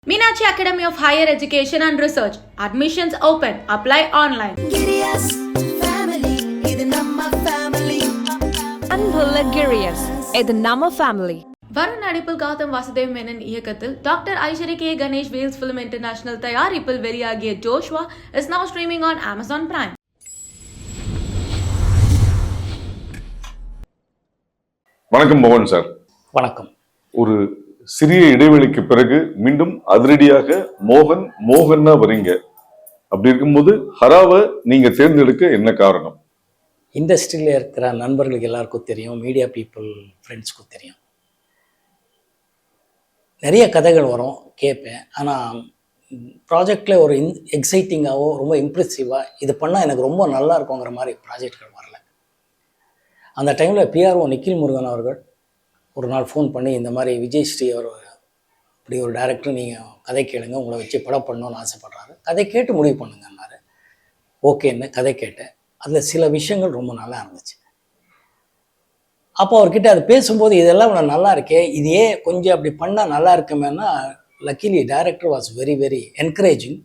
Meenakshi Academy of Higher Education and Research. Admissions open. Apply online. Girias family, இது நம்ம family. அன்புள்ள கிரியஸ் இது நம்ம ஃபேமிலி. வருண் நடிப்பில் கௌதம் வாசுதேவ் மேனன் இயக்கத்தில் doctor Aishwari K Ganesh Vels Film International தயாரிப்பில் வெளியாகிய Joshua is now streaming on Amazon Prime. வணக்கம் மோகன் சார். வணக்கம். ஒரு சிறிய இடைவெளிக்கு பிறகு மீண்டும் அதிரடியாக மோகன்னா வரீங்க. அப்படி இருக்கும்போது ஹராவை நீங்க தேர்ந்தெடுக்க என்ன காரணம்? இண்டஸ்ட்ரியில் இருக்கிற நண்பர்களுக்கு எல்லாருக்கும் தெரியும், மீடியா பீப்புள் ஃப்ரெண்ட்ஸ்க்கும் தெரியும். நிறைய கதைகள் வரும், கேட்பேன். ஆனால் ப்ராஜெக்டில் ஒரு எக்ஸைட்டிங்காகவோ ரொம்ப இம்ப்ரெசிவாக இது பண்ணால் எனக்கு ரொம்ப நல்லா இருக்குங்கிற மாதிரி ப்ராஜெக்ட்கள் வரல. அந்த டைமில் பிஆர்ஓ நிக்கில் முருகன் அவர்கள் ஒரு நாள் ஃபோன் பண்ணி, இந்த மாதிரி விஜய் ஸ்ரீ அவர் இப்படி ஒரு டைரக்டர், நீங்கள் கதை கேளுங்க, உங்களை வச்சு படம் பண்ணணும்னு ஆசைப்படுறாரு, கதை கேட்டு முடிவு பண்ணுங்கன்னாரு. ஓகேன்னு கதை கேட்டேன். அதில் சில விஷயங்கள் ரொம்ப நல்லா இருந்துச்சு. அப்போ அவர்கிட்ட அது பேசும்போது, இதெல்லாம் நல்லா இருக்கே, இது ஏன் கொஞ்சம் அப்படி பண்ணால் நல்லா இருக்குமேனா, luckily director was very very encouraging.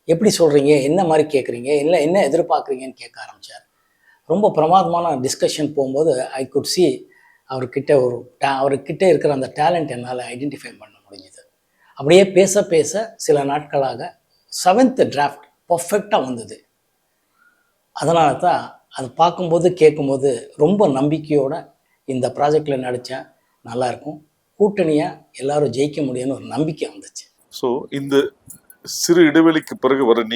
எப்படி சொல்கிறீங்க, என்ன மாதிரி கேட்குறீங்க, இல்லை என்ன எதிர்பார்க்குறீங்கன்னு கேட்க ஆரம்பித்தார். ரொம்ப பிரமாதமான டிஸ்கஷன் போகும்போது ஐ குட் சி அவர்கிட்ட இருக்கிற அந்த டேலண்ட் என்னால் ஐடென்டிஃபை பண்ண முடிஞ்சுது. அப்படியே பேச பேச சில நாட்களாக 7th டிராஃப்ட் பர்ஃபெக்டாக வந்தது. அதனால தான் அது பார்க்கும்போது கேட்கும்போது ரொம்ப நம்பிக்கையோடு இந்த ப்ராஜெக்டில் நடித்தேன், நல்லாயிருக்கும், கூட்டணியாக எல்லாரும் ஜெயிக்க முடியும்னு ஒரு நம்பிக்கை வந்துச்சு. ஸோ இந்த சிறு இடைவெளிக்கு பிறகு வர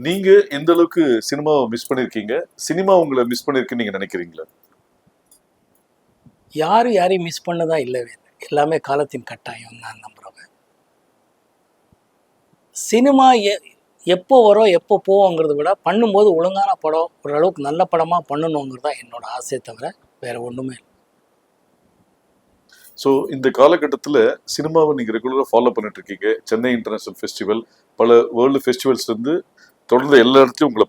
நீங்க எந்த அளவுக்கு சினிமாவை மிஸ் பண்ணியிருக்கீங்க, சினிமா உங்களை மிஸ் பண்ணியிருக்குன்னு நீங்கள் நினைக்கிறீங்களா? யாரையும் மிஸ் பண்ணதா இல்லவே இல்லை. எல்லாமே காலத்தின் கட்டாயம் நான் நம்புகிறவன். சினிமா எப்போ வரும் எப்போ போவோங்கிறத விட பண்ணும்போது ஒழுங்கான படம், ஓரளவுக்கு நல்ல படமாக பண்ணணுங்கிறது தான் என்னோட ஆசையை தவிர வேற ஒன்றுமே இல்லை. ஸோ இந்த காலகட்டத்தில் சினிமாவை நீங்கள் ரெகுலராக ஃபாலோ பண்ணிட்டு இருக்கீங்க. சென்னை இன்டர்நேஷ்னல் ஃபெஸ்டிவல், பல வேர்ல்டு ஃபெஸ்டிவல்ஸ்லேருந்து தொடர்ந்து எல்லா இடத்துலையும் உங்களை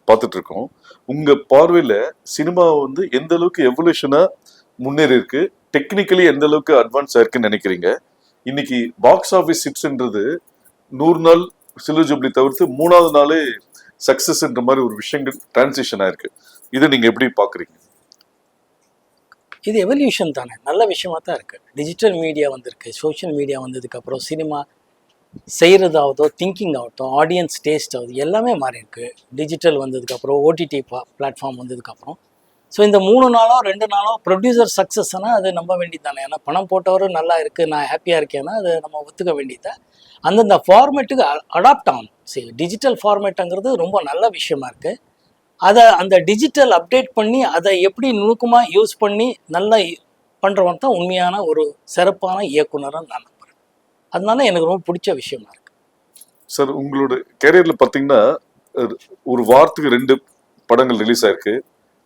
பார்த்துட்டு இருக்கோம். உங்கள் பார்வையில் சினிமா எந்த அளவுக்கு எவல்யூஷனாக முன்னேறி இருக்கு, டெக்னிக்கலி எந்த அளவுக்கு அட்வான்ஸ் ஆயிருக்குன்னு நினைக்கிறீங்க? இன்னைக்கு பாக்ஸ் ஆஃபீஸ் ஹிட்ஸ்ன்றது 100 நாள் சில்வர் ஜூப்ளி தவிர்த்து 3வது நாளே சக்சஸ்ன்ற மாதிரி ஒரு விஷயங்கள் டிரான்சிஷன் ஆயிருக்கு. இதை நீங்க எப்படி பாக்குறீங்க? இது எவல்யூஷன் தானே, நல்ல விஷயமா தான் இருக்கு. டிஜிட்டல் மீடியா வந்திருக்கு, சோஷியல் மீடியா வந்ததுக்கு அப்புறம் சினிமா செய்கிறதாகட்டும், திங்கிங் ஆகட்டும், ஆடியன்ஸ் டேஸ்ட் ஆகுது, எல்லாமே மாறி இருக்கு. டிஜிட்டல் வந்ததுக்கப்புறம், ஓடிடி பிளாட்ஃபார்ம் வந்ததுக்கப்புறம். ஸோ இந்த 3 நாளோ 2 நாளோ ப்ரொடியூசர் சக்ஸஸ்னால் அது நம்ப வேண்டியது தானே. ஏன்னா பணம் போட்டவரும் நல்லா இருக்குது, நான் ஹாப்பியாக இருக்கேன்னா அது நம்ம ஒத்துக்க வேண்டியதை. அந்தந்த ஃபார்மேட்டுக்கு அடாப்ட் ஆகணும். சரி, டிஜிட்டல் ஃபார்மேட்டுங்கிறது ரொம்ப நல்ல விஷயமா இருக்குது. அதை அந்த டிஜிட்டல் அப்டேட் பண்ணி அதை எப்படி நுணுக்கமாக யூஸ் பண்ணி நல்லா பண்ணுறவன் தான் உண்மையான ஒரு சிறப்பான இயக்குனராக நான் நம்புகிறேன். அதனால எனக்கு ரொம்ப பிடிச்ச விஷயமா இருக்கு. சார், உங்களோட கேரியரில் பார்த்தீங்கன்னா ஒரு வாரத்துக்கு 2 படங்கள் ரிலீஸ் ஆயிருக்கு,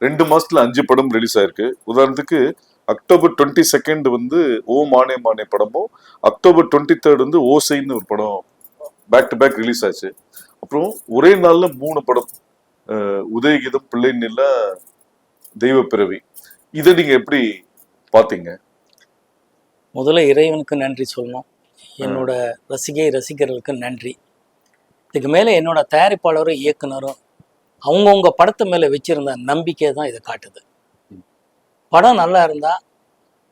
2 மாசத்துல 5 படம் ரிலீஸ் ஆயிருக்கு. உதாரணத்துக்கு அக்டோபர் 22 ஓ மானே மானே படமும், அக்டோபர் 23 ஓசைன்னு ஒரு படம் பேக் டு பேக் ரிலீஸ் ஆச்சு. அப்புறம் ஒரே நாள்ல 3 படம், உதயகீதம், பிள்ளை நிலா, தெய்வ பிறவி. இதை நீங்க எப்படி பார்த்தீங்க? முதல்ல இறைவனுக்கு நன்றி சொல்லணும், என்னோட ரசிகர்களுக்கு நன்றி. இதுக்கு மேலே என்னோட தயாரிப்பாளரும் இயக்குனரும் அவங்கவுங்க படத்து மேலே வச்சிருந்த நம்பிக்கை தான் இதை காட்டுது. படம் நல்லா இருந்தால்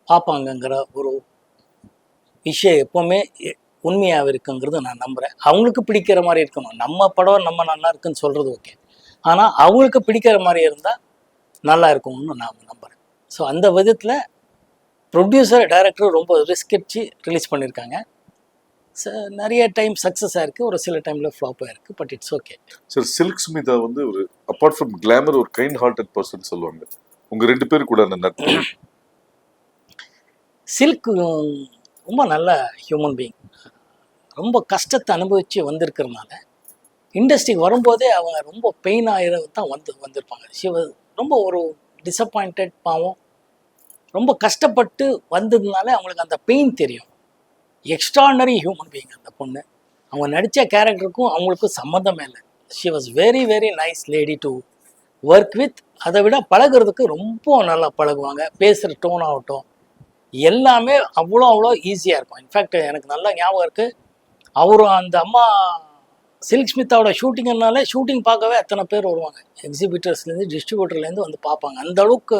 பார்ப்பாங்கங்கிற ஒரு விஷயம் எப்போவுமே உண்மையாக இருக்குங்கிறது நான் நம்புகிறேன். அவங்களுக்கு பிடிக்கிற மாதிரி இருக்கணும். நம்ம படம் நம்ம நல்லா இருக்குன்னு சொல்கிறது ஓகே, ஆனால் அவங்களுக்கு பிடிக்கிற மாதிரி இருந்தால் நல்லா இருக்கும்னு நான் நம்புகிறேன். ஸோ அந்த விதத்தில் ப்ரொடியூசர் டைரக்டர் ரொம்ப ரிஸ்க் எடுத்து ரிலீஸ் பண்ணியிருக்காங்க. நிறைய டைம் சக்ஸஸ் ஆயிருக்கு, ஒரு சில டைம்ல ஃப்ளாப் ஆயிருக்கு, but it's okay. Sir, Silk Smitha ஒரு அப்பார்ட் ஃப்ரம் கிளாமர் ஒரு கைண்ட் ஹார்ட்டட் பர்சன் சொல்லுவாங்க. உங்க 2 பேரு கூட அந்த நட்பு? சில்க் ரொம்ப நல்ல ஹியூமன் பீயிங். ரொம்ப கஷ்டத்தை அனுபவிச்சு வந்திருக்கிறதுனால இண்டஸ்ட்ரிக்கு வரும்போதே அவங்க ரொம்ப பெயின் ஆகிறது தான் வந்திருப்பாங்க. ரொம்ப ஒரு டிசப்பாயிண்டட், பாவம், ரொம்ப கஷ்டப்பட்டு வந்ததுனால அவங்களுக்கு அந்த பெயின் தெரியும். எக்ஸ்ட்ரானரி ஹியூமன் பீயிங் அந்த பொண்ணு. அவங்க நடித்த கேரக்டருக்கும் அவங்களுக்கும் சம்மந்தமே இல்லை. She was very very nice lady to work with. அதை விட பழகிறதுக்கு ரொம்ப நல்லா பழகுவாங்க. பேசுகிற டோன் ஆகட்டும், எல்லாமே அவ்வளோ ஈஸியாக இருக்கும். இன்ஃபேக்ட் எனக்கு நல்லா ஞாபகம் இருக்குது, அவரும் அந்த அம்மா சில்க் ஸ்மித்தாவோட ஷூட்டிங்னாலே ஷூட்டிங் பார்க்கவே அத்தனை பேர் வருவாங்க. எக்ஸிபிட்டர்ஸ்லேருந்து டிஸ்ட்ரிபியூட்டர்லேருந்து வந்து பார்ப்பாங்க. அந்த அளவுக்கு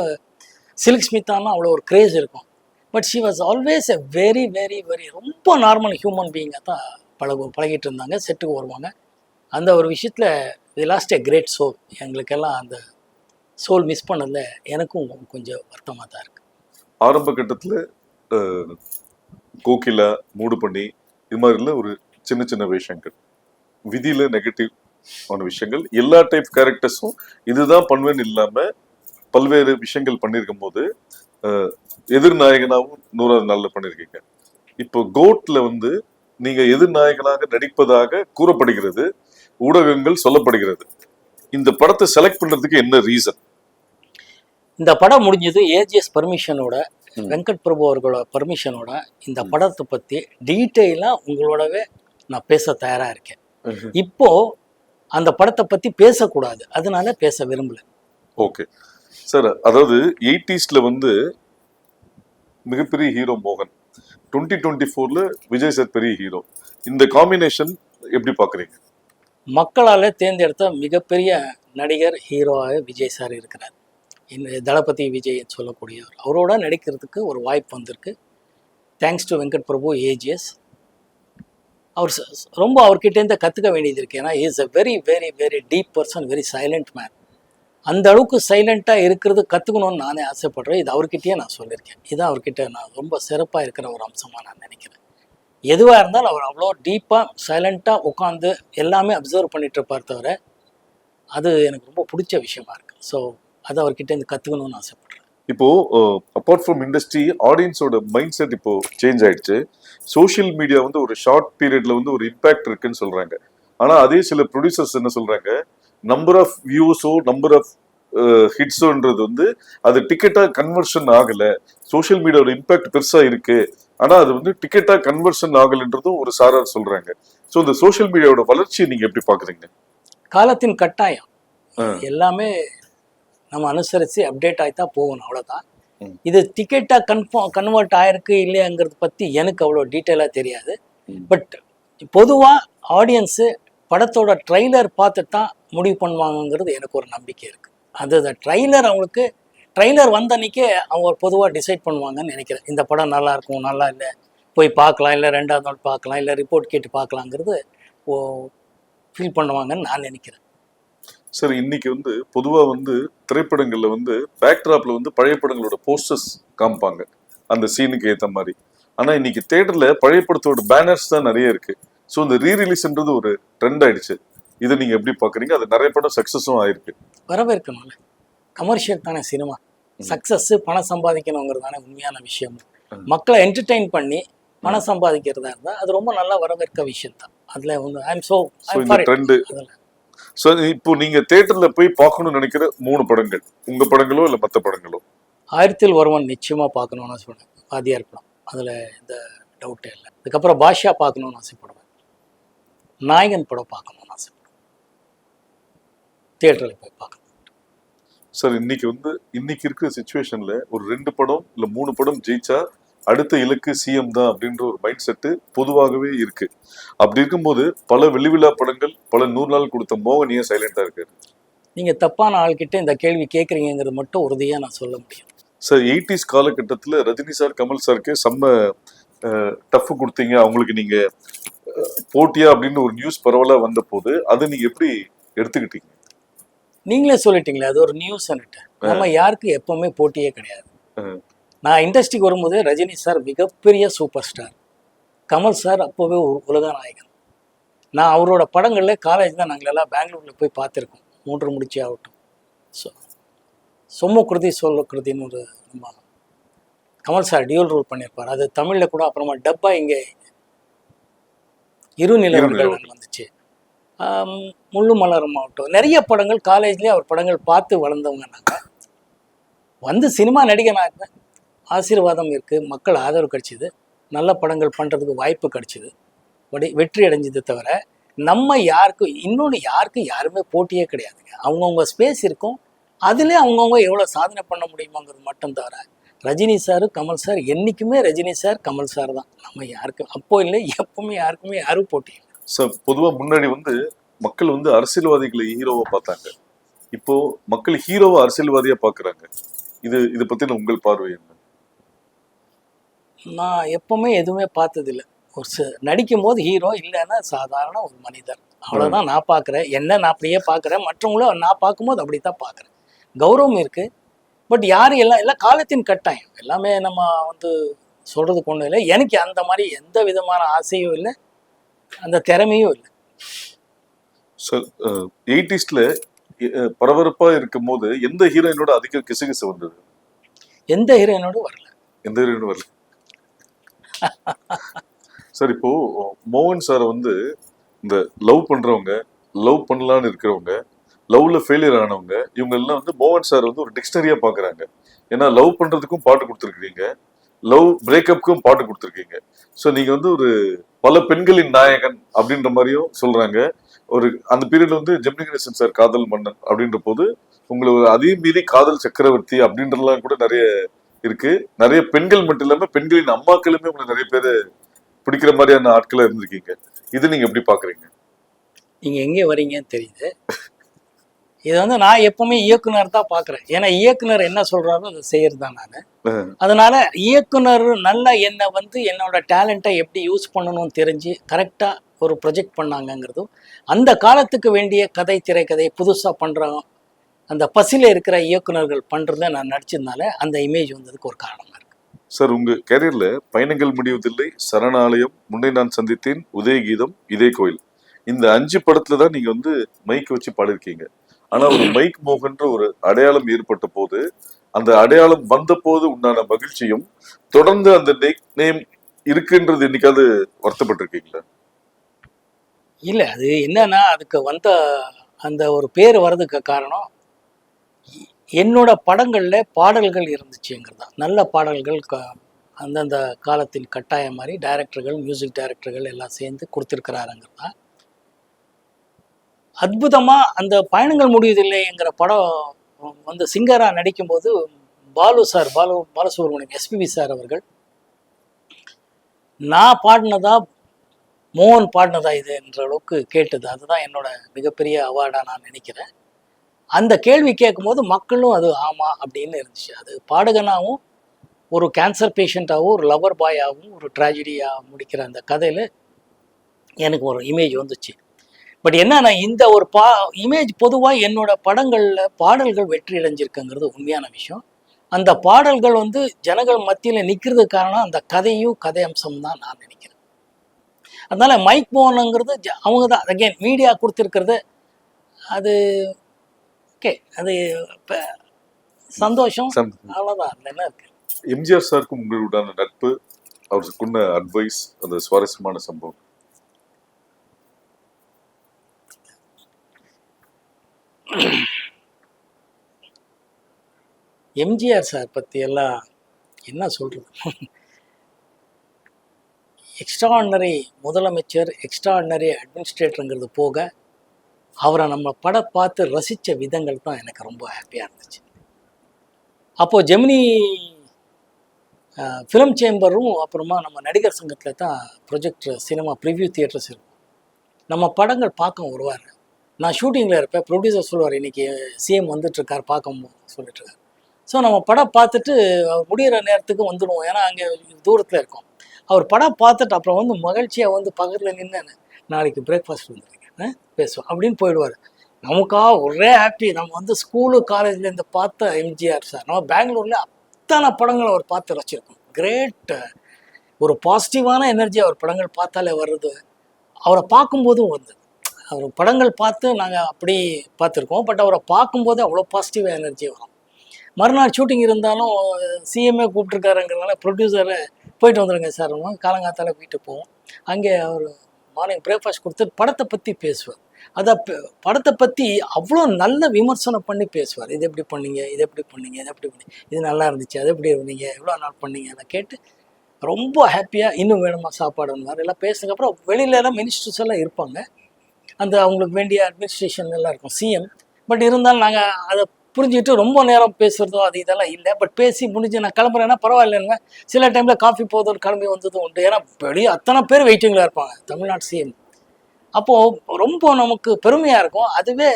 சில்க் ஸ்மித்தானா அவ்வளோ ஒரு கிரேஸ் இருக்கும். But she was always a very very very ரொம்ப நார்மல் ஹியூமன் பீயிங்காக தான் பழகிட்டு இருந்தாங்க. செட்டுக்கு வருவாங்க. அந்த ஒரு விஷயத்தில் we lost a great soul. எங்களுக்கெல்லாம் அந்த சோல் மிஸ் பண்ணதில் எனக்கும் கொஞ்சம் வருத்தமாக தான் இருக்குது. ஆரம்ப கட்டத்துல கோகிலா, மூடு பண்ணி இது மாதிரில ஒரு சின்ன சின்ன விஷயங்கள், விதியில நெகட்டிவ் ஆன விஷயங்கள், எல்லா டைப் கேரக்டர்ஸும் இதுதான் பண்ணுவேன்னு இல்லாம பல்வேறு விஷயங்கள் பண்ணியிருக்கும் போது எதிர்நாயகனாகவும் 100வது நாள்ல பண்ணியிருக்கீங்க. இப்போ கோட்ல வந்து நீங்க எதிர்நாயகனாக நடிப்பதாக கூறப்படுகிறது, ஊடகங்கள் சொல்லப்படுகிறது. இந்த படத்தை செலக்ட் பண்றதுக்கு என்ன ரீசன்? இந்த படம் முடிஞ்சது ஏஜிஎஸ் பர்மிஷனோட, வெங்கட் பிரபு அவர்களோட பர்மிஷனோட இந்த படத்தை பற்றி டீட்டெயிலாக உங்களோடவே நான் பேச தயாராக இருக்கேன். இப்போ அந்த படத்தை பற்றி பேசக்கூடாது, அதனால பேச விரும்பல. ஓகே சார், அதாவது 80ஸ்ல வந்து மிகப்பெரிய ஹீரோ மோகன், 2024ல விஜய் சார் பெரிய ஹீரோ. இந்த காம்பினேஷன் எப்படி பார்க்குறீங்க? மக்களால் தேர்ந்தெடுத்த மிகப்பெரிய நடிகர் ஹீரோவாக விஜய் சார் இருக்கிறார். தளபதி விஜய் சொல்லக்கூடியவர். அவரோட நடிக்கிறதுக்கு ஒரு வாய்ப்பு வந்திருக்கு. Thanks to Venkat Prabhu, AGS. அவர் ரொம்ப அவர்கிட்டேருந்து கற்றுக்க வேண்டியது இருக்குது. ஏன்னா is a very very very deep person, very silent man. அந்த அளவுக்கு சைலண்ட்டாக இருக்கிறது கற்றுக்கணும்னு நானே ஆசைப்படுறேன். இது அவர்கிட்டயே நான் சொல்லியிருக்கேன். இதுதான் அவர்கிட்ட நான் ரொம்ப சிறப்பாக இருக்கிற ஒரு அம்சமாக நான் நினைக்கிறேன். எதுவாக இருந்தாலும் அவர் அவ்வளோ டீப்பாக சைலண்ட்டாக உட்காந்து எல்லாமே அப்சர்வ் பண்ணிட்டு இருப்பார் தவிர, அது எனக்கு ரொம்ப பிடிச்ச விஷயமா இருக்குது. ஸோ அதை அவர்கிட்ட இருந்து கற்றுக்கணும்னு ஆசைப்படுறேன். இப்போ அப்பார்ட் ஃப்ரம் இண்டஸ்ட்ரி, ஆடியன்ஸோட மைண்ட் செட் இப்போ சேஞ்ச் ஆயிடுச்சு. சோஷியல் மீடியா வந்து ஒரு ஷார்ட் பீரியட்ல வந்து ஒரு இம்பாக்ட் இருக்குன்னு சொல்றாங்க. ஆனா அதே சில ப்ரொடியூசர்ஸ் என்ன சொல்றாங்க, நம்பர் ஆஃப் வியூஸோ நம்பர் ஆஃப் ஹிட்ஸோன்றது வந்து அது டிக்கெட்டா கன்வர்ஷன் ஆகல. சோஷியல் மீடியாவோட இம்பாக்ட் பெருசா இருக்கு, ஆனா அது வந்து டிக்கெட்டா கன்வர்ஷன் ஆகலன்றதும் ஒரு சாரார் சொல்றாங்க. ஸோ இந்த சோஷியல் மீடியாவோட வளர்ச்சியை நீங்க எப்படி பாக்குறீங்க? காலத்தின் கட்டாயம் எல்லாமே நம்ம அனுசரித்து அப்டேட் ஆகித்தான் போகணும், அவ்வளோதான். இது டிக்கெட்டாக கன்வெர்ட் ஆயிருக்கு இல்லையாங்கிறத பற்றி எனக்கு அவ்வளோ டீட்டெயிலாக தெரியாது. பட் பொதுவாக ஆடியன்ஸு படத்தோட ட்ரைலர் பார்த்து தான் முடிவு பண்ணுவாங்கங்கிறது எனக்கு ஒரு நம்பிக்கை இருக்குது. அது ட்ரைலர் அவங்களுக்கு ட்ரைலர் வந்த அன்றைக்கே அவங்க பொதுவாக டிசைட் பண்ணுவாங்கன்னு நினைக்கிறேன். இந்த படம் நல்லா இருக்கும், நல்லா இல்லை, போய் பார்க்கலாம், இல்லை 2வது நாள் பார்க்கலாம், இல்லை ரிப்போர்ட் கேட்டு பார்க்கலாங்கிறது ஃபீல் பண்ணுவாங்கன்னு நான் நினைக்கிறேன். சார், இன்னைக்கு வந்து பொதுவா வந்து திரைப்படங்கள்ல வந்து பேக்ட்ராப்ல வந்து பழைய படங்களோட போஸ்டர்ஸ் காமிப்பாங்க அந்த சீனுக்கு ஏற்ற மாதிரி. ஆனா இன்னைக்கு தியேட்டர்ல பழைய படத்தோட பேனர்ஸ் தான் நிறைய இருக்கு. ஸோ இந்த ரீரிலீஸ்ன்றது ஒரு ட்ரெண்ட் ஆயிடுச்சு. இதை நீங்க எப்படி பாக்குறீங்க? அது நிறைய படம் சக்சஸும் ஆயிருக்கு. வரவேற்கணும்ல, கமர்ஷியல் தானே சினிமா. சக்சஸ் பணம் சம்பாதிக்கணுங்கிறது தானே உண்மையான விஷயம். மக்களை என்டர்டெயின் பண்ணி பணம் சம்பாதிக்கிறதா இருந்தால் அது ரொம்ப நல்லா வரவேற்க விஷயம் தான். அதுல வந்து ட்ரெண்ட். ஸோ இப்போ நீங்க தியேட்டர்ல போய் பார்க்கணும்னு நினைக்கிற 3 படங்கள், உங்க படங்களோ இல்லை மற்ற படங்களோ? 1000ல் ஒருவன் நிச்சயமா பார்க்கணும்னு சொன்னேன், வாத்தியார் படம், அதுல இந்த டவுட்டே இல்லை. அதுக்கப்புறம் பாஷா பார்க்கணும்னு ஆசைப்படுவேன். நாயகன் படம் பார்க்கணும்னு ஆசைப்படுவேன். தியேட்டரில் போய் பார்க்கணும். சார், இன்னைக்கு இருக்கிற சிச்சுவேஷன்ல ஒரு 2 படம் இல்லை 3 படம் ஜெயிச்சா அடுத்த இலக்கு சிஎம் தான் அப்படின்ற ஒரு மைண்ட் செட்டு பொதுவாகவே இருக்கு. அப்படி இருக்கும்போது பல வெள்ளிவிழா படங்கள், பல 100 நாள் கொடுத்த மோகன் ஏன் சைலண்டா இருக்காரு? நீங்க தப்பான ஆள்கிட்ட இந்த கேள்வி கேட்குறீங்கிறது மட்டும் உறுதியா நான் சொல்ல முடியும். சார், 80s காலகட்டத்தில் ரஜினி சார், கமல் சாருக்கே செம்ம டஃப் கொடுத்தீங்க. அவங்களுக்கு நீங்க போட்டியா அப்படின்னு ஒரு நியூஸ் பரவலாக வந்த போது அதை நீங்க எப்படி எடுத்துக்கிட்டீங்க? நீங்களே சொல்லிட்டீங்களே, அது ஒரு நியூஸ். நம்ம யாருக்கு எப்பவுமே போட்டியே கிடையாது. நான் இண்டஸ்ட்ரிக்கு வரும்போது ரஜினி சார் மிகப்பெரிய சூப்பர் ஸ்டார், கமல் சார் அப்போவே உலக நாயகன். நான் அவரோட படங்களில் காலேஜ் தான் நாங்கள் எல்லாம் பெங்களூரில் போய் பார்த்துருக்கோம். 3 முடிச்சு ஆகட்டும், சொம்ம கிருதி சொல்ல கிருதின்னு ஒரு நம்ம கமல் சார் டியூல் ரோல் பண்ணியிருப்பார். அது தமிழில் கூட அப்புறமா டப்பா இங்கே இருநிலவர்கள் வந்துச்சு. முள்ளு மலரும் ஆகட்டும், நிறைய படங்கள் காலேஜ்லேயே அவர் படங்கள் பார்த்து வளர்ந்தவங்க. நாங்கள் வந்து சினிமா நடிகனாக ஆசீர்வாதம் இருக்குது, மக்கள் ஆதரவு கிடைச்சிது, நல்ல படங்கள் பண்ணுறதுக்கு வாய்ப்பு கிடைச்சிது, வெற்றி அடைஞ்சது. தவிர நம்ம யாருக்கும் யாருமே போட்டியே கிடையாதுங்க. அவங்கவுங்க ஸ்பேஸ் இருக்கும், அதுலேயே அவங்கவுங்க எவ்வளோ சாதனை பண்ண முடியுமாங்கிறது மட்டும். தவிர ரஜினி சார் கமல் சார் என்றைக்குமே ரஜினி சார் கமல் சார் தான். நம்ம யாருக்கும் அப்போ இல்லை எப்பவுமே யாருக்குமே யாரும் போட்டி இல்லை. சார் பொதுவா முன்னாடி வந்து மக்கள் வந்து அரசியல்வாதிகளை ஹீரோவா பார்த்தாங்க. இப்போ மக்கள் ஹீரோவை அரசியல்வாதியா பாக்குறாங்க. இது பத்தின உங்கள் பார்வை என்ன? நான் எப்பவுமே எதுவுமே பார்த்ததில்லை. நடிக்கும் போது ஹீரோ, இல்லைன்னா சாதாரண ஒரு மனிதர், அவ்வளோதான் நான் பார்க்குறேன். என்ன நான் அப்படியே பார்க்குறேன், மற்றவங்களும் நான் பார்க்கும்போது அப்படி தான் பார்க்குறேன். கௌரவம் இருக்குது, பட் யாரும் எல்லாம் காலத்தின் கட்டாயம். எல்லாமே நம்ம வந்து சொல்கிறதுக்கு ஒன்றும் இல்லை. எனக்கு அந்த மாதிரி எந்த விதமான ஆசையும் இல்லை, அந்த திறமையும் இல்லை. சார் 80s பரபரப்பா இருக்கும் போது எந்த ஹீரோயினோட அதிக கிசுகிசு வந்தது? எந்த ஹீரோயினோடும் வரல. எந்த ஹீரோயினும் வரல. சார் இப்போ மோகன் சாரை வந்து இந்த லவ் பண்றவங்க, லவ் பண்ணலான்னு இருக்கிறவங்க, லவ்ல ஃபெயிலியர் ஆனவங்க, இவங்க எல்லாம் வந்து மோகன் சார் வந்து ஒரு டிக்ஷனரியா பாக்குறாங்க. ஏன்னா லவ் பண்றதுக்கும் பாட்டு கொடுத்துருக்கீங்க, லவ் பிரேக்கப்புக்கும் பாட்டு கொடுத்துருக்கீங்க. ஸோ நீங்க வந்து ஒரு பல பெண்களின் நாயகன் அப்படின்ற மாதிரியும் சொல்றாங்க. ஒரு அந்த பீரியட்ல வந்து ஜெமினி கணேசன் சார் காதல் மன்னன் அப்படின்ற போது உங்களை ஒரு அதே மீறி காதல் சக்கரவர்த்தி அப்படின்றலாம் கூட நிறைய இருக்கு. நிறைய பெண்கள் மட்டும் இல்லாம பெண்களின் அம்மாக்களுமே உங்களை நிறைய பேர் பிடிக்கிற மாதிரியான ஆட்களா இருந்திருக்கீங்க. இது நீங்க எப்படி பாக்குறீங்க? நீங்க எங்கே வரீங்கன்னு தெரியுது. இதை வந்து நான் எப்பவுமே இயக்குனர் தான் பார்க்குறேன். ஏன்னா இயக்குனர் என்ன சொல்றாரோ அதை செய்யறது தான் நான். அதனால இயக்குனர் நல்லா என்னை வந்து என்னோட டேலண்ட்டை எப்படி யூஸ் பண்ணணும்னு தெரிஞ்சு கரெக்டாக ஒரு ப்ரொஜெக்ட் பண்ணாங்கங்கிறதும், அந்த காலத்துக்கு வேண்டிய கதை திரைக்கதை புதுசாக பண்ணுறோம் அந்த பசியில் இருக்கிற இயக்குனர்கள் பண்ணுறத நான் நடிச்சதுனால அந்த இமேஜ் வந்ததுக்கு ஒரு காரணமாக இருக்கு. சார் உங்க கேரியர்ல பயணங்கள் முடிவதில்லை, சரணாலயம், முன்னே நான் சந்தித்தேன், உதயகீதம், இதே கோயில், இந்த 5 படத்துல தான் நீங்க வந்து மைக் வச்சு பாடிருக்கீங்க. ஆனா ஒரு மைக் மோகன்ற ஒரு அடையாளம் ஏற்பட்ட போது, அந்த அடையாளம் வந்த போது உண்டான மகிழ்ச்சியும் தொடர்ந்து அந்த நேம் இருக்குன்றது என்னைக்காவது வருத்தப்பட்டிருக்கீங்களா? இல்லை, அது என்னன்னா அதுக்கு வந்த அந்த ஒரு பேர் வர்றதுக்கு காரணம் என்னோட படங்களில் பாடல்கள் இருந்துச்சுங்கிறது தான். நல்ல பாடல்கள் அந்தந்த காலத்தின் கட்டாயம் மாதிரி டைரக்டர்கள், மியூசிக் டைரக்டர்கள் எல்லாம் சேர்ந்து கொடுத்துருக்கிறாருங்கிறது தான். அற்புதமாக அந்த பயணங்கள் முடிவதில்லைங்கிற படம் வந்து சிங்கராக நடிக்கும்போது பாலசுப்ரமணியம் எஸ்பிபி சார் அவர்கள் நான் பாடினதா மோகன் பாடினதா இது என்ற அளவுக்கு கேட்டது. அதுதான் என்னோட மிகப்பெரிய அவார்டாக நான் நினைக்கிறேன். அந்த கேள்வி கேட்கும்போது மக்களும் அது ஆமாம் அப்படின்னு இருந்துச்சு. அது பாடகனாகவும் ஒரு கேன்சர் பேஷண்ட்டாகவும் ஒரு லவர் பாயாகவும் ஒரு ட்ராஜடியாக முடிக்கிற அந்த கதையில் எனக்கு ஒரு இமேஜ் வந்துச்சு. பட் என்னன்னா இந்த ஒரு இமேஜ் பொதுவாக என்னோட படங்களில் பாடல்கள் வெற்றி அடைஞ்சிருக்குங்கிறது உண்மையான விஷயம். அந்த பாடல்கள் வந்து ஜனங்கள் மத்தியில் நிற்கிறதுக்கு காரணம் அந்த கதையும் கதை அம்சம் தான் நான் நினைக்கிறேன். அதனால மைக் மோகனுங்கிறது அவங்க தான் அகெயின் மீடியா கொடுத்துருக்கிறது. அது ஓகே, அது சந்தோஷம், அவ்வளோதான். அதில் என்ன இருக்கு? எம்ஜிஆர் சாருக்கும் உங்களுடான நட்பு, அவருக்குள்ள அட்வைஸ், அந்த சுவாரஸ்யமான சம்பவம். எம்ஜிஆர் சார் பற்றி எல்லாம் என்ன சொல்கிறது? எக்ஸ்ட்ராடினரி முதலமைச்சர், எக்ஸ்ட்ராடினரி அட்மினிஸ்ட்ரேட்டருங்கிறது போக அவரை நம்ம படம் பார்த்து ரசித்த விதங்கள் தான் எனக்கு ரொம்ப ஹாப்பியாக இருந்துச்சு. அப்போது ஜெமினி ஃபிலிம் சேம்பரும் அப்புறமா நம்ம நடிகர் சங்கத்தில் தான் ப்ரொஜெக்டர் சினிமா ப்ரிவ்யூ தியேட்டர்ஸ் இருக்கும். நம்ம படங்கள் பார்க்க வருவார். நான் ஷூட்டிங்கில் இருப்பேன், ப்ரொடியூசர் சொல்லுவார் இன்றைக்கி சிஎம் வந்துட்டுருக்கார் பார்க்க சொல்லிட்டுருக்கார். ஸோ நம்ம படம் பார்த்துட்டு அவர் முடிகிற நேரத்துக்கு வந்துடுவோம், ஏன்னா அங்கே தூரத்தில் இருக்கோம். அவர் படம் பார்த்துட்டு அப்புறம் வந்து மகிழ்ச்சியாக வந்து பக்கத்தில் நின்று நாளைக்கு பிரேக்ஃபாஸ்ட் வந்துருங்க பேசுவோம் அப்படின்னு போயிடுவார். நமக்கா ஒரே ஹாப்பி. நம்ம வந்து ஸ்கூலு காலேஜ்லேருந்து பார்த்த எம்ஜிஆர் சார் நம்ம பெங்களூரில் அத்தனை படங்கள் அவர் பார்த்து ரசிச்சிருக்கோம். கிரேட் ஒரு பாசிட்டிவான எனர்ஜி அவர் படங்கள் பார்த்தாலே வருது. அவரை பார்க்கும்போதும் வந்து அவர் படங்கள் பார்த்து நாங்கள் அப்படி பார்த்துருக்கோம். பட் அவரை பார்க்கும்போது அவ்வளோ பாசிட்டிவாக எனர்ஜி வரும். மறுநாள் ஷூட்டிங் இருந்தாலும் சிஎம்ஏ கூப்பிட்ருக்காருங்கிறதுனால ப்ரொடியூசரை போயிட்டு வந்துடுங்க சார், காலங்காத்தால் வீட்டுக்கு போவோம். அங்கே அவர் மார்னிங் பிரேக்ஃபாஸ்ட் கொடுத்து படத்தை பற்றி பேசுவார். அதை படத்தை பற்றி அவ்வளோ நல்ல விமர்சனம் பண்ணி பேசுவார். இது எப்படி பண்ணீங்க, இது எப்படி பண்ணீங்க, இது எப்படி பண்ணீங்க, இது நல்லா இருந்துச்சு, அது எப்படி இருந்தீங்க, எவ்வளோ நாள் பண்ணீங்க, அதை கேட்டு ரொம்ப ஹாப்பியாக இன்னும் வேணுமா சாப்பாடுன்னு எல்லாம் பேசுனதுக்கப்புறம் வெளியிலலாம் மினிஸ்டர்ஸ் எல்லாம் இருப்பாங்க. அந்த அவங்களுக்கு வேண்டிய அட்மினிஸ்ட்ரேஷன் எல்லாம் இருக்கும், சிஎம். பட் இருந்தாலும் நாங்கள் அதை புரிஞ்சுக்கிட்டு ரொம்ப நேரம் பேசுறதோ அது இதெல்லாம் இல்லை. பட் பேசி முடிஞ்சு நான் கிளம்புறேன்னா பரவாயில்லைன்னு சில டைமில் காஃபி போதும் கிளம்பி வந்ததும் உண்டு. ஏன்னா வெளியே அத்தனை பேர் வெயிட்டிங்கில் இருப்பாங்க தமிழ்நாடு சிஎம். அப்போது ரொம்ப நமக்கு பெருமையாக இருக்கும். அதுவே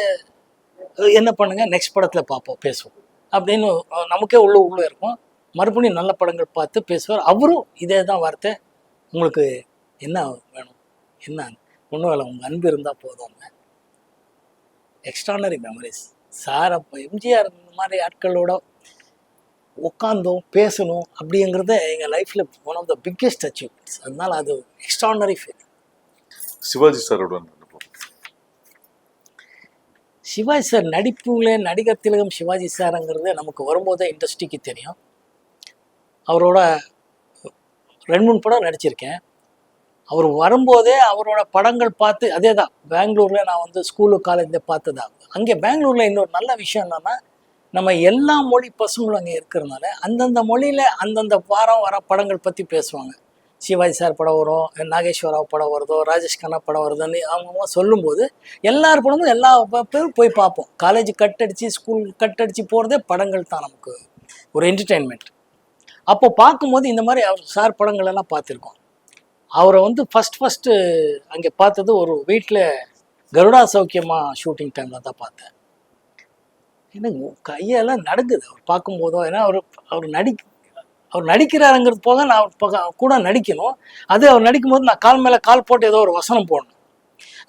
என்ன பண்ணுங்க நெக்ஸ்ட் படத்தில் பார்ப்போம் பேசுவோம் அப்படின்னு நமக்கே உள்ளே இருக்கும். மறுபடியும் நல்ல படங்கள் பார்த்து பேசுவார். அவரும் இதே தான் வார்த்தை, உங்களுக்கு என்ன வேணும், என்ன ஒன்றும் வேலை, உங்கள் அன்பு இருந்தால் போதும். Extraordinary memories sir. அப்போ எம்ஜிஆர் இந்த மாதிரி ஆட்களோட உட்காந்தோம் பேசணும் அப்படிங்கிறத எங்கள் லைஃப்பில் one of the biggest achievements. அதனால அது எக்ஸ்ட்ரானரி ஃபீல். சிவாஜி சாரோட சிவாஜி சார் நடிப்புல நடிகர் திலகம் சிவாஜி சாருங்கிறது நமக்கு வரும்போதே இண்டஸ்ட்ரிக்கு தெரியும். அவரோட 2-3 படம் நடிச்சிருக்கேன். அவர் வரும்போதே அவரோட படங்கள் பார்த்து அதே தான் பெங்களூரில் நான் வந்து ஸ்கூலு காலேஜில் பார்த்ததா. அங்கே பெங்களூரில் இன்னொரு நல்ல விஷயம் என்னென்னா நம்ம எல்லா மொழி பசங்களும் அங்கே இருக்கிறதுனால அந்தந்த மொழியில் அந்தந்த வாரம் வர படங்கள் பற்றி பேசுவாங்க. சிவாஜி சார் படம் வரும், நாகேஸ்வராவ் படம் வருதோ, ராஜேஷ் கண்ணா படம் வருதுன்னு அவங்க சொல்லும்போது எல்லார் படமும் எல்லா பேரும் போய் பார்ப்போம். காலேஜ் கட்டடிச்சு ஸ்கூல் கட்டடிச்சு போகிறதே படங்கள் தான் நமக்கு ஒரு என்டர்டெயின்மெண்ட். அப்போ பார்க்கும்போது இந்த மாதிரி அவர் சார் படங்கள் எல்லாம் பார்த்துருக்கோம். அவரை வந்து ஃபஸ்ட்டு அங்கே பார்த்தது ஒரு வீட்டில் கருடா சௌக்கியமா ஷூட்டிங் டைமில் தான் பார்த்தேன். எனக்கு கையெல்லாம் நடுங்குது அவர் பார்க்கும்போதோ. ஏன்னா அவர் நடிக்கிறாருங்கிறது போக நான் அவர் கூட நடிக்கணும். அது அவர் நடிக்கும்போது நான் கால் மேலே கால் போட்டு ஏதோ ஒரு வசனம் போடணும்.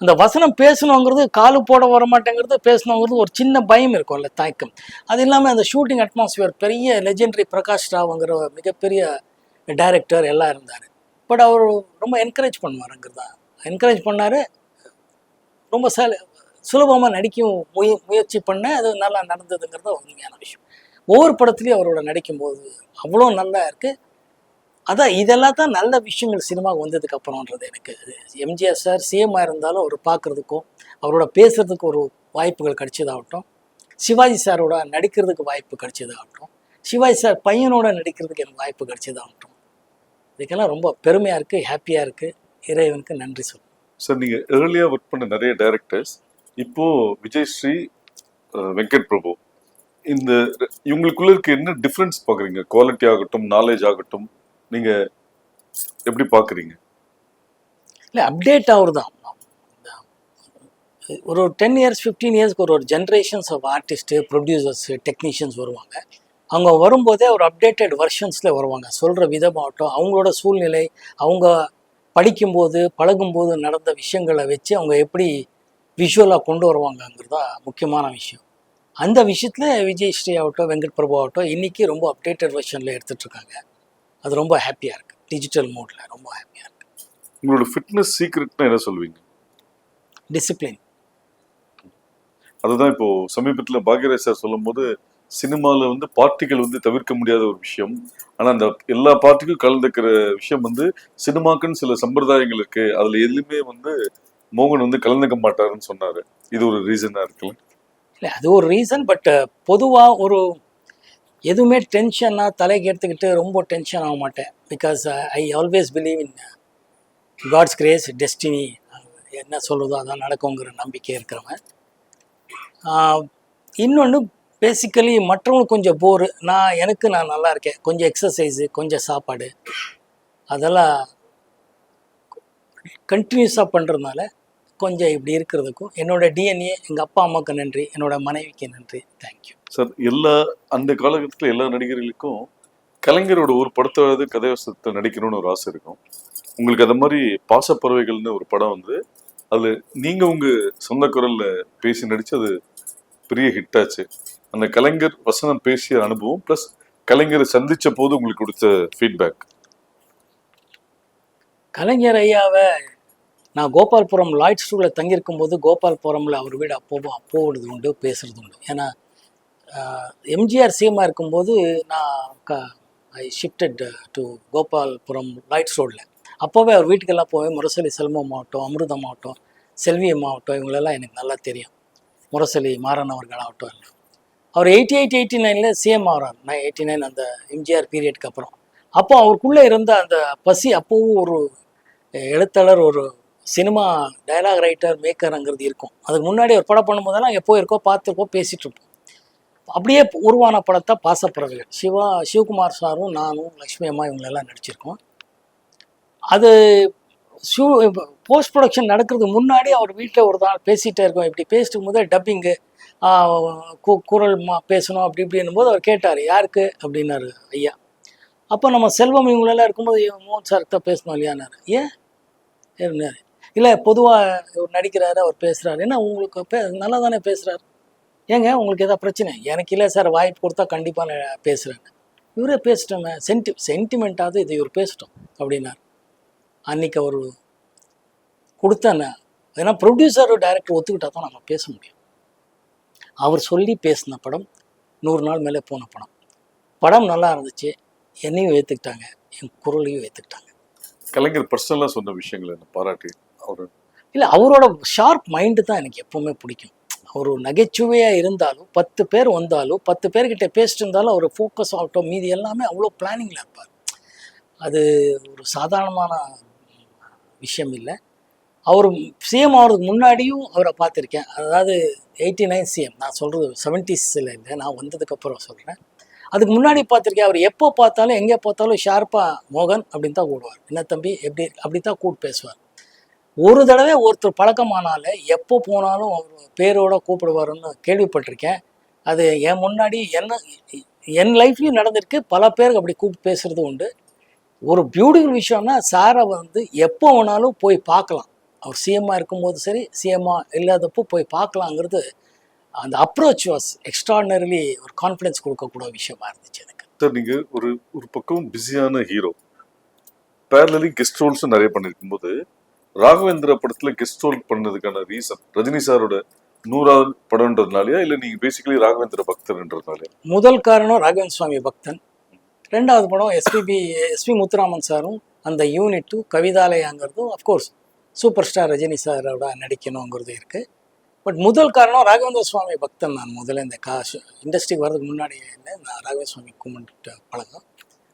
அந்த வசனம் பேசணுங்கிறது காலு போட வர மாட்டேங்கிறது, பேசணுங்கிறது ஒரு சின்ன பயம் இருக்கும்ல, தயக்கம். அது இல்லாமல் அந்த ஷூட்டிங் அட்மாஸ்பியர் பெரிய லெஜெண்டரி பிரகாஷ் ராவ்ங்கிற மிகப்பெரிய டைரக்டர் எல்லாம் இருந்தார். பட் அவர் ரொம்ப என்கரேஜ் பண்ணுவாருங்கிறதா என்கரேஜ் பண்ணார். ரொம்ப சுலபமாக நடிக்கும் முயற்சி பண்ண அது நல்லா நடந்ததுங்கிறது உண்மையான விஷயம். ஒவ்வொரு படத்துலையும் அவரோட நடிக்கும்போது அவ்வளோ நல்லா இருக்குது. அதான் இதெல்லாம் தான் நல்ல விஷயங்கள் சினிமாவுக்கு வந்ததுக்கு அப்புறம்ன்றது. எனக்கு எம்ஜிஆர் சார் சிஎம்மாக இருந்தாலும் அவர் பார்க்குறதுக்கும் அவரோட பேசுகிறதுக்கு ஒரு வாய்ப்புகள் கிடைச்சதாகட்டும், சிவாஜி சாரோட நடிக்கிறதுக்கு வாய்ப்பு கிடைச்சதாகட்டும், சிவாஜி சார் பையனோட நடிக்கிறதுக்கு எனக்கு வாய்ப்பு கிடைச்சதாகட்டும், இதுக்கெல்லாம் ரொம்ப பெருமையாக இருக்குது, ஹாப்பியாக இருக்குது. இறைவனுக்கு நன்றி சொல்லுங்கள். சார் நீங்கள் ஏர்லியாக ஒர்க் பண்ண நிறைய டைரக்டர்ஸ் இப்போது விஜயஸ்ரீ, வெங்கட் பிரபு, இந்த இவங்களுக்குள்ள இருக்க என்ன டிஃப்ரென்ஸ் பார்க்குறீங்க? குவாலிட்டி ஆகட்டும், நாலேஜ் ஆகட்டும், நீங்கள் எப்படி பார்க்குறீங்க? இல்லை, அப்டேட் ஆகுது தான். ஒரு 10 years 15 yearsக்கு ஒரு generations of artist, producers, technicians வருவாங்க. அவங்க வரும்போதே ஒரு அப்டேட்டட் வெர்ஷன்ஸில் வருவாங்க. சொல்கிற விதமாகட்டும், அவங்களோட சூழ்நிலை, அவங்க படிக்கும்போது பழகும்போது நடந்த விஷயங்களை வச்சு அவங்க எப்படி விஷுவலாக கொண்டு வருவாங்கங்கிறதா முக்கியமான விஷயம். அந்த விஷயத்தில் விஜயஸ்ரீ ஆகட்டும், வெங்கட் பிரபு ஆகட்டும், இன்றைக்கி ரொம்ப அப்டேட்டட் வெர்ஷனில் எடுத்துகிட்ருக்காங்க. அது ரொம்ப ஹாப்பியாக இருக்குது. டிஜிட்டல் மோடில் ரொம்ப ஹாப்பியாக இருக்குது. உங்களோட ஃபிட்னஸ் சீக்ரெட்னா என்ன சொல்வீங்க? டிசிப்ளின். அதுதான் இப்போது சமீபத்தில் பாக்யராஜ் சார் சொல்லும் போது சினிமாவில் வந்து பார்ட்டிகள் வந்து தவிர்க்க முடியாத ஒரு விஷயம். ஆனால் அந்த எல்லா பார்ட்டிக்கும் கலந்துக்கிற விஷயம் வந்து சினிமாக்குன்னு சில சம்பிரதாயங்கள் இருக்குது, அதில் எதுலையுமே வந்து மோகன் வந்து கலந்துக்க மாட்டாருன்னு சொன்னார். இது ஒரு ரீசனாக இருக்குல்ல? இல்லை, அது ஒரு ரீசன். பட் பொதுவாக ஒரு எதுவுமே டென்ஷனாக தலைக்கு எடுத்துக்கிட்டு ரொம்ப டென்ஷன் ஆக மாட்டேன். Because I always believe in God's grace, destiny. என்ன சொல்கிறதோ அதான் நடக்குங்கிற நம்பிக்கை இருக்கிறவன். இன்னொன்று, பேசிக்கலி மற்றவங்களுக்கு கொஞ்சம் போரு, நான் நல்லா இருக்கேன். கொஞ்சம் எக்ஸசைஸு, கொஞ்சம் சாப்பாடு, அதெல்லாம் கண்டினியூஸாக பண்ணுறதுனால கொஞ்சம் இப்படி இருக்கிறதுக்கும் என்னோட டிஎன்ஏ, எங்கள் அப்பா அம்மாவுக்கு நன்றி, என்னோட மனைவிக்கு நன்றி. Thank you sir. அந்த காலகட்டத்தில் எல்லா நடிகர்களுக்கும் கலைஞரோட ஒரு படத்தாவது கதைவசத்தை நடிக்கணும்னு ஒரு ஆசை இருக்கும். உங்களுக்கு அது மாதிரி பாசப்பறவைகள்னு ஒரு படம் வந்து அதில் நீங்கள் உங்கள் சொந்த குரலில் பேசி நடித்து அது பெரிய ஹிட் ஆச்சு. அந்த கலைஞர் வசனம் பேசிய அனுபவம் ப்ளஸ் கலைஞரை சந்தித்த போது உங்களுக்கு கொடுத்த ஃபீட்பேக். கலைஞர் ஐயாவை நான் கோபால்புரம் லாய்ட்ஸ் ஸ்கூலில் தங்கியிருக்கும் போது கோபால்புரமில் அவர் வீடு போகிறது உண்டு, பேசுகிறது உண்டு. ஏன்னா எம்ஜிஆர் சிஎம்மாக இருக்கும்போது நான் ஐ ஷிஃப்டட் டு கோபால்புரம் லாய்ட்ஸ் ரோடில். அப்போவே அவர் வீட்டுக்கெல்லாம் போவேன். முரசொலி செல்வம் ஆகட்டும், அமிர்தம் ஆகட்டும், செல்வியம் ஆகட்டும், இவங்களெல்லாம் எனக்கு நல்லா தெரியும். முரசொலி மாறன் அவர்கள் ஆகட்டும் எல்லாம். அவர் 88 89 சிஎம் ஆகிறார். 89 அந்த எம்ஜிஆர் பீரியடுக்கு அப்புறம். அப்போ அவருக்குள்ளே இருந்த அந்த பசி, அப்போவும் ஒரு எழுத்தாளர், ஒரு சினிமா டைலாக் ரைட்டர், மேக்கருங்கிறது இருக்கும். அதுக்கு முன்னாடி ஒரு படம் பண்ணும்போதெல்லாம் எப்போ இருக்கோ பார்த்துருக்கோம், பேசிகிட்டு இருப்போம். அப்படியே உருவான படத்தை பாசப்பறவைகள். சிவகுமார் சாரும் நானும் லக்ஷ்மி அம்மா இவங்களெல்லாம் நடிச்சிருக்கோம். அது போஸ்ட் ப்ரொடக்ஷன் நடக்கிறதுக்கு முன்னாடி அவர் வீட்டில் ஒரு நாள் பேசிகிட்டே இருக்கோம். இப்படி பேசிட்டு போது டப்பிங்கு குரல் பேசணும் அப்படி இப்படின்னும் போது அவர் கேட்டார், யாருக்கு அப்படின்னாரு ஐயா. அப்போ நம்ம செல்வம் இவங்களெல்லாம் இருக்கும்போது மோகன் சார்கிட்ட பேசணும் இல்லையானாரு. ஏன் இருந்தார், இல்லை பொதுவாக நடிக்கிறாரு அவர் பேசுகிறாரு, என்ன உங்களுக்கு நல்லா தானே பேசுகிறாரு, ஏங்க உங்களுக்கு எதாவது பிரச்சனை? எனக்கு இல்லை சார், வாய்ப்பு கொடுத்தா கண்டிப்பாக நான் பேசுகிறேன்னு. இவரே பேசிட்டோமே, சென்டிமெண்ட்டாவது இது இவர் பேசிட்டோம் அப்படின்னார். அன்றைக்கி அவர் கொடுத்தேன்னு, ஏன்னா ப்ரொடியூசர் டைரக்டர் ஒத்துக்கிட்டா தான் நம்ம பேச முடியும். அவர் சொல்லி பேசின படம் 100 நாள் மேலே போன படம். படம் நல்லா இருந்துச்சு, என்னையும் ஏற்றுக்கிட்டாங்க, என் குரலையும் ஏற்றுக்கிட்டாங்க. கலைஞர் பர்சனலாக சொன்ன விஷயங்கள் என்ன பாராட்டி அவர்? இல்லை, அவரோட ஷார்ப் மைண்டு தான் எனக்கு எப்போவுமே பிடிக்கும். அவர் நகைச்சுவையாக இருந்தாலும் 10 பேர் வந்தாலும் 10 பேர்கிட்ட பேசிட்டு இருந்தாலும் அவர் ஃபோக்கஸ் ஆகட்டும் மீதி எல்லாமே அவ்வளோ பிளானிங்கில் இருப்பார். அது ஒரு சாதாரணமான விஷயம் இல்லை. அவர் சிஎம் ஆகிறதுக்கு முன்னாடியும் அவரை பார்த்துருக்கேன். அதாவது 89 சிஎம், நான் சொல்கிறது 70ஸ்ல இல்லை, நான் வந்ததுக்கப்புறம் சொல்கிறேன். அதுக்கு முன்னாடி பார்த்துருக்கேன். அவர் எப்போ பார்த்தாலும் எங்கே பார்த்தாலும் ஷார்ப்பாக மோகன் அப்படின்னு தான் கூடுவார். என்ன தம்பி எப்படி அப்படி தான் கூப்பிட்டு பேசுவார். ஒரு தடவை ஒருத்தர் பழக்கமானால எப்போ போனாலும் அவர் பேரோட கூப்பிடுவாருன்னு கேள்விப்பட்டிருக்கேன். அது என் முன்னாடி என் லைஃப்லையும் நடந்திருக்கு. பல பேருக்கு அப்படி கூப்பிட்டு பேசுகிறது உண்டு. ஒரு பியூட்டிஃபுல் விஷயம்னா சாரை எப்போ வேணாலும் போய் பார்க்கலாம். அவர் சிஎம்மாக இருக்கும்போது சரி, சிஎம்மாக இல்லாதப்போ போய் பார்க்கலாங்கிறது அந்த அப்ரோச் வாஸ் எக்ஸ்ட்ராடினரிலி ஒரு கான்ஃபிடன்ஸ் கொடுக்கக்கூடிய விஷயமா இருந்துச்சு எனக்கு. சார், நீங்கள் ஒரு பக்கம் பிஸியான ஹீரோ, பேரலி கெஸ்ட் ரோல்ஸும் நிறைய பண்ணியிருக்கும் போது ராகவேந்திர படத்துல கெஸ்ட் ரோல் பண்ணதுக்கான ரீசன் ரஜினி சாரோட 100வது படம்ன்றதுனாலயா, இல்லை நீங்கள் பேசிக்கலி ராகவேந்திர பக்தர்ன்றதுனாலயா? முதல் காரணம் ராகவேந்திர சுவாமி பக்தன். 2வது படம் எஸ்பி முத்துராமன் சாரும் அந்த யூனிட்டும் கவிதாலயாங்கிறதும் அஃப்கோர்ஸ் சூப்பர் ஸ்டார் ரஜினி சாரோட நடிக்கணுங்கிறது இருக்குது. பட் முதல் காரணம் ராகவேந்திர சுவாமி பக்தன். நான் முதல்ல இந்த இண்டஸ்ட்ரிக்கு வர்றதுக்கு முன்னாடி நான் ராகவேந்திர சுவாமி கும்பிட்டு பழக்கம்.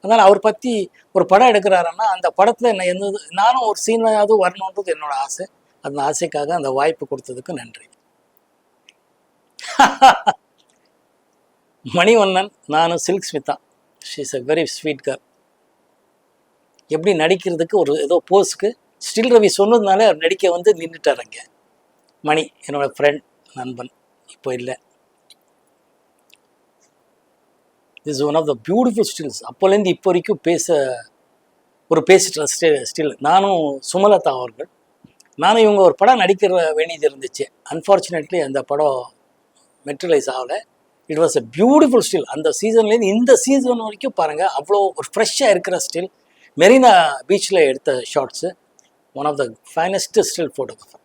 அதனால் அவர் பற்றி ஒரு படம் எடுக்கிறாருன்னா அந்த படத்தில் என்ன நானும் ஒரு சீனாவது வரணுன்றது என்னோட ஆசை. அந்த ஆசைக்காக அந்த வாய்ப்பு கொடுத்ததுக்கு நன்றி. மணிவண்ணன், நானும் Silk Smitha, she is a very sweet girl. எப்படி நடிக்கிறதுக்கு ஒரு ஏதோ போஸ்க்கு ஸ்டில் ரவி சொன்னதுனால அவர் நடிக்க நின்றுட்டார். அங்கே மணி என்னோட ஃப்ரெண்ட், நண்பன், இப்போ இல்லை. This one of the beautiful stills. அப்போலேருந்து இப்போ வரைக்கும் பேசிட்டு ஸ்டில். நானும் சுமலதா அவர்கள், நானும் இவங்க ஒரு படம் நடிக்கிற வேண்டியது இருந்துச்சு. அன்ஃபார்ச்சுனேட்லி அந்த படம் மெட்ரலைஸ் ஆகலை. It was a beautiful still. அந்த சீசன்லேருந்து இந்த சீசன் வரைக்கும் பாருங்கள், அவ்வளோ ஒரு ஃப்ரெஷ்ஷாக இருக்கிற ஸ்டில். மெரினா பீச்சில் எடுத்த shots. One of the finest still photographer.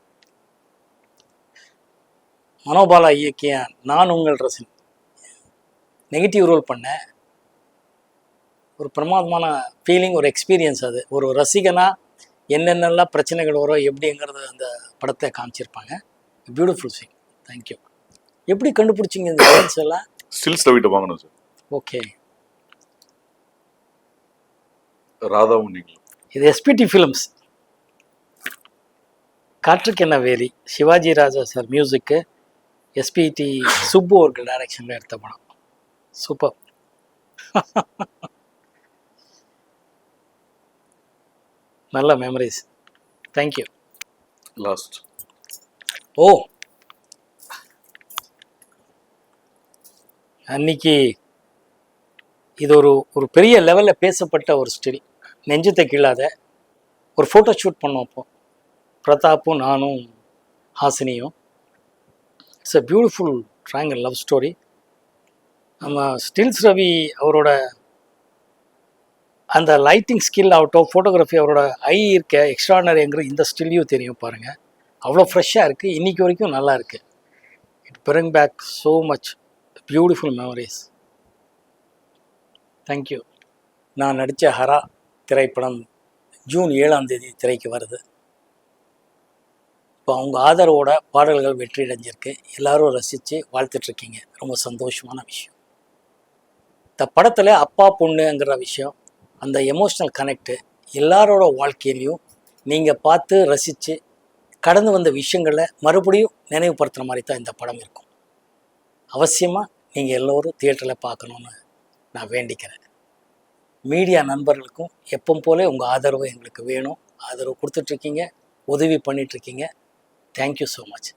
Manobala இயக்கிய நான் உங்கள் ரசிகன், நெகட்டிவ் ரோல் பண்ணேன். ஒரு பிரமாதமான ஃபீலிங், ஒரு எக்ஸ்பீரியன்ஸ். அது ஒரு ரசிகனாக என்னென்னலாம் பிரச்சனைகள் வரும் எப்படிங்கிறது அந்த படத்தை காமிச்சிருப்பாங்க. Beautiful scene. தேங்க்யூ. எப்படி கண்டுபிடிச்சிங்க இந்த சீன்ஸ் எல்லாம்? ஸ்டில்ஸ் ரவிட்ட வாங்கணும் சார். ஓகே. ராதாவும் நீங்களும். இது எஸ்பிடி ஃபிலிம்ஸ், காற்றுக்கு என்ன வேலி, சிவாஜி ராஜா சார் மியூசிக்கு, எஸ்பிடி சுப்பு அவர்கள் டைரக்ஷனில் எடுத்த படம். சூப்பர். நல்ல மெமரிஸ். தேங்க்யூ. லாஸ்ட். ஓ, அன்னைக்கு இது ஒரு பெரிய லெவலில் பேசப்பட்ட ஒரு ஸ்டில். நெஞ்சத்தை கீழாத ஒரு ஃபோட்டோ ஷூட் பண்ணோம். அப்போ பிரதாப்பும் நானும் ஹாசினியும். It's a beautiful triangle love story. நம்ம ஸ்டில்ஸ் ரவி அவரோட அந்த லைட்டிங் ஸ்கில் ஆகட்டும், ஃபோட்டோகிராஃபி, அவரோட ஐ இருக்க எக்ஸ்ட்ரானரிங்கிற இந்த ஸ்டில்லையும் தெரியும் பாருங்கள். அவ்வளோ ஃப்ரெஷ்ஷாக இருக்குது, இன்றைக்கி வரைக்கும் நல்லா இருக்குது. It bring back so much beautiful memories. Thank you. நான் நடித்த ஹரா திரைப்படம் ஜூன் 7ஆம் தேதி திரைக்கு வருது. இப்போ அவங்க ஆதரவோட பாடல்கள் வெற்றி அடைஞ்சிருக்கு. எல்லோரும் ரசித்து வாழ்த்துட்ருக்கீங்க. ரொம்ப சந்தோஷமான விஷயம். இந்த படத்தில் அப்பா பொண்ணுங்கிற விஷயம், அந்த எமோஷ்னல் கனெக்டு எல்லாரோட வாழ்க்கையிலையும் நீங்கள் பார்த்து ரசித்து கடந்து வந்த விஷயங்களை மறுபடியும் நினைவுபடுத்துகிற மாதிரி தான் இந்த படம் இருக்கும். அவசியமாக நீங்கள் எல்லோரும் தியேட்டரில் பார்க்கணுன்னு நான் வேண்டிக்கிறேன். மீடியா நண்பர்களுக்கும் எப்பவும் போல உங்கள் ஆதரவு எங்களுக்கு வேணும். ஆதரவு கொடுத்துட்ருக்கீங்க, உதவி பண்ணிகிட்ருக்கீங்க. Thank you so much.